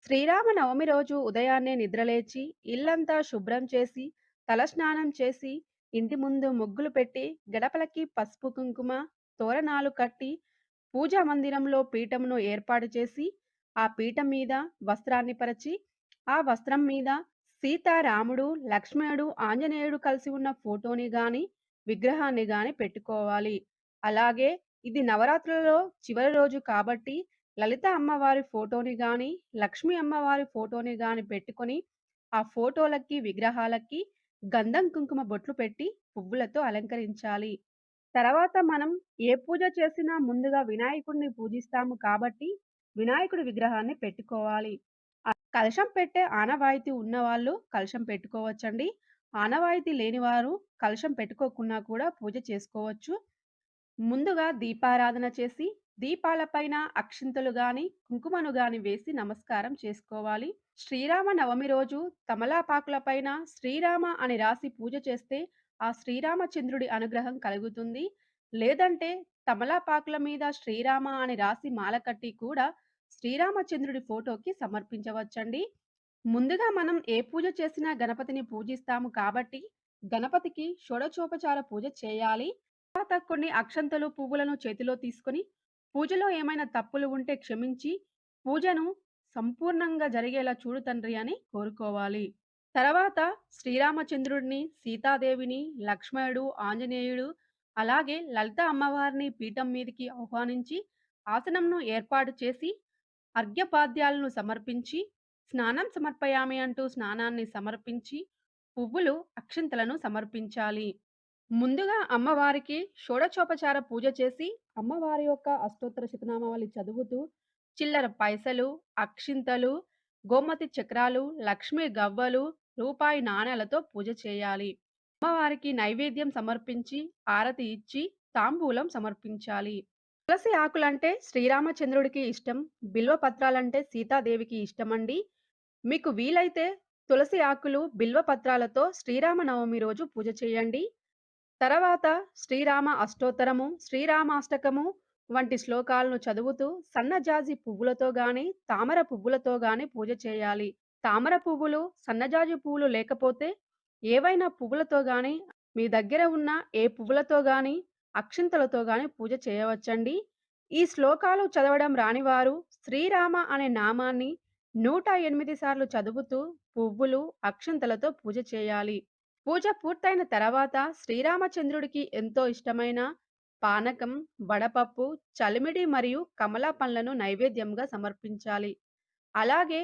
శ్రీరామనవమి రోజు ఉదయాన్నే నిద్రలేచి, ఇల్లంతా శుభ్రం చేసి, తలస్నానం చేసి, ఇంటి ముందు ముగ్గులు పెట్టి, గడపలకి పసుపు, కుంకుమ, తోరణాలు కట్టి, పూజా మందిరంలో పీఠమును ఏర్పాటు చేసి, ఆ పీఠం మీద వస్త్రాన్ని పరిచి, ఆ వస్త్రం మీద సీత, రాముడు, లక్ష్మణుడు, ఆంజనేయుడు కలిసి ఉన్న ఫోటోని గాని, విగ్రహాన్ని గాని పెట్టుకోవాలి. అలాగే ఇది నవరాత్రులలో చివరి రోజు కాబట్టి లలిత అమ్మవారి ఫోటోని గాని, లక్ష్మీ అమ్మవారి ఫోటోని గాని పెట్టుకొని, ఆ ఫోటోలకి, విగ్రహాలకి గంధం, కుంకుమ బొట్లు పెట్టి పువ్వులతో అలంకరించాలి. తర్వాత మనం ఏ పూజ చేసినా ముందుగా వినాయకుడిని పూజిస్తాము కాబట్టి, వినాయకుడి విగ్రహాన్ని పెట్టుకోవాలి. కలశం పెట్టే ఆనవాయితీ ఉన్నవాళ్ళు కలశం పెట్టుకోవచ్చండి. ఆనవాయితీ లేనివారు కలశం పెట్టుకోకున్నా కూడా పూజ చేసుకోవచ్చు. ముందుగా దీపారాధన చేసి, దీపాలపైన అక్షింతలు గాని, కుంకుమను గాని వేసి నమస్కారం చేసుకోవాలి. శ్రీరామ నవమి రోజు తమలపాకులపైన శ్రీరామ అని రాసి పూజ చేస్తే, ఆ శ్రీరామచంద్రుడి అనుగ్రహం కలుగుతుంది. లేదంటే తమలపాకుల మీద శ్రీరామ అని రాసి మాల కట్టి కూడా శ్రీరామచంద్రుడి ఫోటోకి సమర్పించవచ్చండి. ముందుగా మనం ఏ పూజ చేసినా గణపతిని పూజిస్తాము కాబట్టి, గణపతికి షోడచోపచార పూజ చేయాలి. తర్వాత కొన్ని అక్షంతలు, పువ్వులను చేతిలో తీసుకొని, పూజలో ఏమైనా తప్పులు ఉంటే క్షమించి, పూజను సంపూర్ణంగా జరిగేలా చూడు తండ్రి అని కోరుకోవాలి. తర్వాత శ్రీరామచంద్రుడిని, సీతాదేవిని, లక్ష్మణుడు, ఆంజనేయుడు, అలాగే లలిత అమ్మవారిని పీఠం మీదికి ఆహ్వానించి, ఆసనంను ఏర్పాటు చేసి, అర్ఘ్యపాద్యాలను సమర్పించి, స్నానం సమర్పయామి అంటూ స్నానాన్ని సమర్పించి, పువ్వులు, అక్షింతలను సమర్పించాలి. ముందుగా అమ్మవారికి షోడచోపచార పూజ చేసి, అమ్మవారి యొక్క అష్టోత్తర శతనామావళి చదువుతూ, చిల్లర పైసలు, అక్షింతలు, గోమతి చక్రాలు, లక్ష్మీ గవ్వలు, రూపాయి నాణేలతో పూజ చేయాలి. అమ్మవారికి నైవేద్యం సమర్పించి, ఆరతి ఇచ్చి, తాంబూలం సమర్పించాలి. తులసి ఆకులంటే శ్రీరామచంద్రుడికి ఇష్టం. బిల్వ పత్రాలంటే సీతాదేవికి ఇష్టమండి. మీకు వీలైతే తులసి ఆకులు, బిల్వ పత్రాలతో శ్రీరామనవమి రోజు పూజ చేయండి. తర్వాత శ్రీరామ అష్టోత్తరము, శ్రీరామాష్టకము వంటి శ్లోకాలను చదువుతూ సన్నజాజి పువ్వులతో గాని, తామర పువ్వులతో గాని పూజ చేయాలి. తామర పువ్వులు, సన్నజాజి పువ్వులు లేకపోతే ఏవైనా పువ్వులతో గాని, మీ దగ్గర ఉన్న ఏ పువ్వులతో గాని, అక్షింతలతో గాని పూజ చేయవచ్చండి. ఈ శ్లోకాలు చదవడం రానివారు శ్రీరామ అనే నామాన్ని 108 సార్లు చదువుతూ పువ్వులు, అక్షింతలతో పూజ చేయాలి. పూజ పూర్తయిన తర్వాత శ్రీరామచంద్రుడికి ఎంతో ఇష్టమైన పానకం, వడపప్పు, చలిమిడి మరియు కమలా పండ్లను నైవేద్యంగా సమర్పించాలి. అలాగే